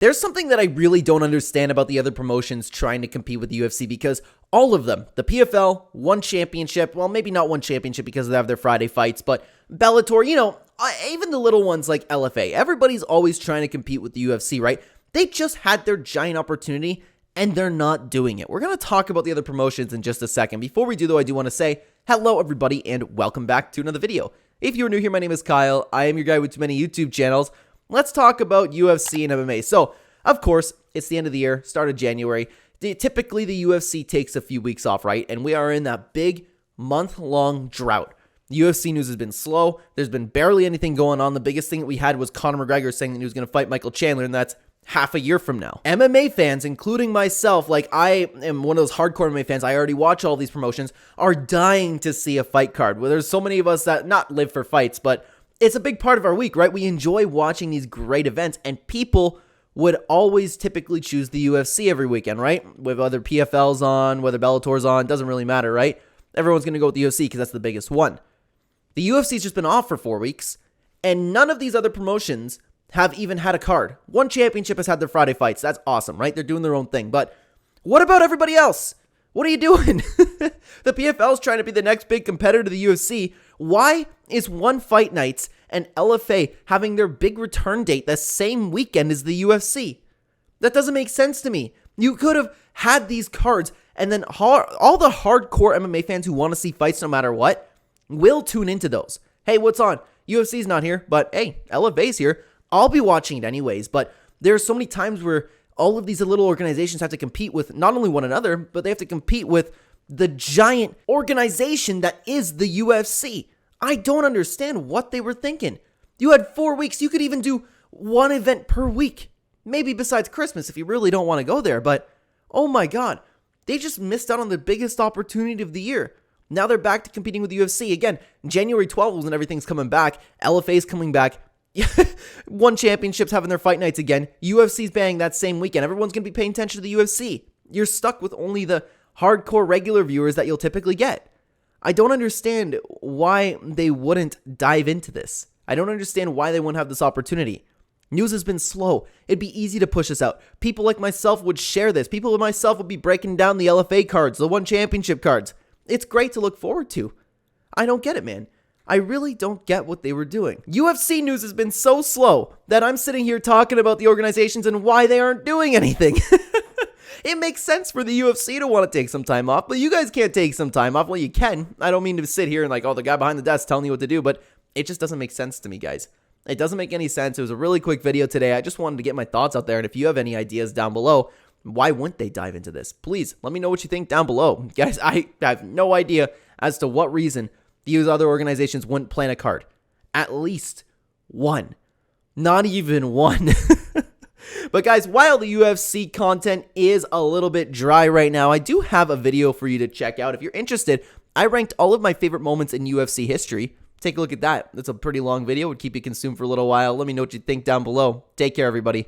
There's something that I really don't understand about the other promotions trying to compete with the UFC because all of them, the PFL, one championship, well, maybe not one championship because they have their Friday fights, but Bellator, even the little ones like LFA, everybody's always trying to compete with the UFC, right? They just had their giant opportunity and they're not doing it. We're going to talk about the other promotions in just a second. Before we do though, I do want to say hello everybody and welcome back to another video. If you're new here, my name is Kyle. I am your guy with too many YouTube channels. Let's talk about UFC and MMA. So, of course, it's the end of the year, start of January. Typically, the UFC takes a few weeks off, right? And we are in that big month-long drought. UFC news has been slow. There's been barely anything going on. The biggest thing that we had was Conor McGregor saying that he was going to fight Michael Chandler, and that's half a year from now. MMA fans, including myself, like I am one of those hardcore MMA fans, I already watch all these promotions, are dying to see a fight card. Well, there's so many of us that not live for fights, but it's a big part of our week, right? We enjoy watching these great events, and people would always typically choose the UFC every weekend, right? With whether PFL's on, whether Bellator's on, doesn't really matter, right? Everyone's going to go with the UFC because that's the biggest one. The UFC's just been off for 4 weeks, and none of these other promotions have even had a card. One championship has had their Friday fights. That's awesome, right? They're doing their own thing. But what about everybody else? What are you doing? The PFL is trying to be the next big competitor to the UFC. Why is One Fight Nights and LFA having their big return date the same weekend as the UFC? That doesn't make sense to me. You could have had these cards, and then all the hardcore MMA fans who want to see fights no matter what will tune into those. Hey, what's on? UFC's not here, but hey, LFA's here. I'll be watching it anyways, but there are so many times where all of these little organizations have to compete with not only one another, but they have to compete with the giant organization that is the UFC. I don't understand what they were thinking. You had 4 weeks. You could even do one event per week. Maybe besides Christmas if you really don't want to go there. But, oh my God, they just missed out on the biggest opportunity of the year. Now they're back to competing with the UFC. Again, January 12th was when everything's coming back. LFA's coming back. One championship's having their fight nights again. UFC's banging that same weekend. Everyone's going to be paying attention to the UFC. You're stuck with only the hardcore regular viewers that you'll typically get. I don't understand why they wouldn't dive into this. I don't understand why they wouldn't have this opportunity. News has been slow. It'd be easy to push this out. People like myself would share this. People like myself would be breaking down the LFA cards, the one championship cards. It's great to look forward to. I don't get it, man. I really don't get what they were doing. UFC news has been so slow that I'm sitting here talking about the organizations and why they aren't doing anything. It makes sense for the UFC to want to take some time off, but you guys can't take some time off. Well, you can. I don't mean to sit here and like, oh, the guy behind the desk telling you what to do, but it just doesn't make sense to me, guys. It doesn't make any sense. It was a really quick video today. I just wanted to get my thoughts out there, and if you have any ideas down below, why wouldn't they dive into this? Please, let me know what you think down below. Guys, I have no idea as to what reason these other organizations wouldn't plan a card. At least one. Not even one. But guys, while the UFC content is a little bit dry right now, I do have a video for you to check out. If you're interested, I ranked all of my favorite moments in UFC history. Take a look at that. That's a pretty long video. It would keep you consumed for a little while. Let me know what you think down below. Take care, everybody.